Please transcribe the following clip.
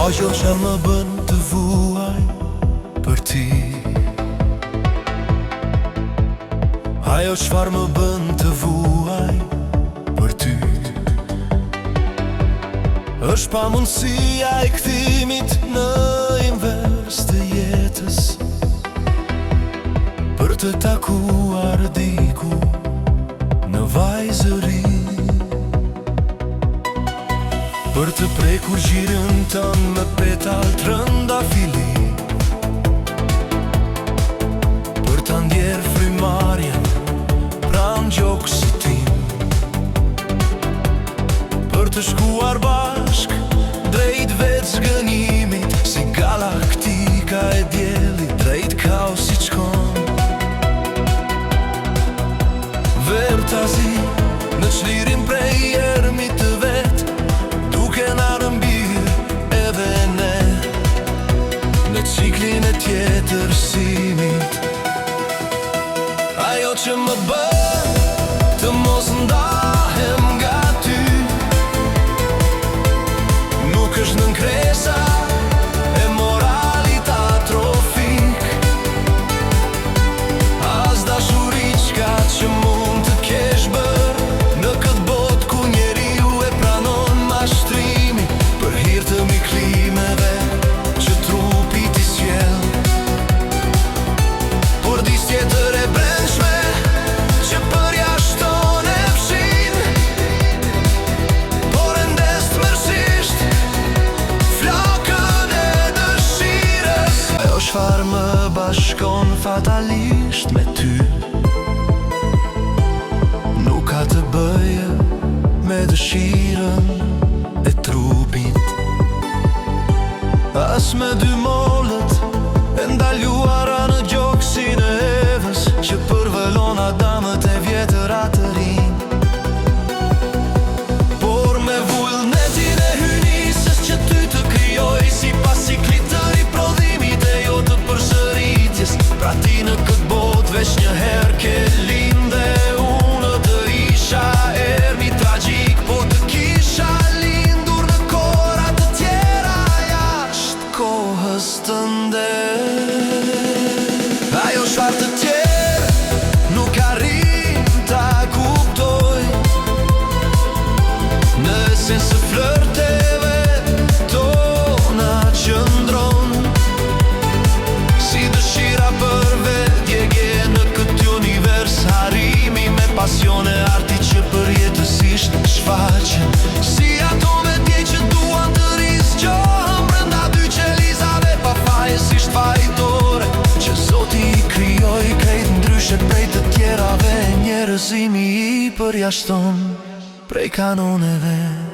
Ajo që më bën të vuaj për ti, ajo çfarë më bën të vuaj për ty, është pamundësia e kthimit në invers të jetës, për të takuar diku në vajzëri, për të prekur gjirën tënë me petal trëndafili, për të ndjerë frymarrjen pranë gjoksit tim, për të shkuar bashk drejt vetë zgënimit, si galaktika e diellit drejt kaosit shkon. Vërtazi në çlirin prej ermit të vet, duke na rëmbir edhe ne në ciklin e tjetërsimit. Ajo që më bën të mos ndahem nga ty nuk është në nkresa e moralit atrofik, as dashuri qka që mund të kesh bër në këtë botë ku njeriu e pranon mashtrimin për hir të miklimeve që trupi t'i sjell, por dis tjetër e brendshme që përjashton e fshin, por endes t'mërsisht flokën e dëshirës. Ajo çfarë më bashkon fatalisht me ty nuk ka të bëje me dëshirën e trupit, as me dy molët e ndaluara në gjoksin e evës që përvëllon adamët e vjetër atë rinj, por me vullnetin e hynisës që ty të krijoj sipas ciklit të riprodhimit e jo të përsëritjes. Pra ti në këtë botë veç një herë ke linde, unë të isha ermi tragjik, po të kisha lindur në kora të tjera jashtë kohës tënde. Ajo çfarë të tjerë nuk arrin ta kuptoj, në esencë së flërteve tona qëndron si dëshira për vetdjegje në këtë univers, harrimi me pasione arti që përjetësisht shfaqen si atome dje që duan të rizgjohen brenda dy qelizave pafajësisht fajtore që Zoti i krijoi krejt ndryshe prej të tjerave. Njerëzimi i përjashton prej kanoneve.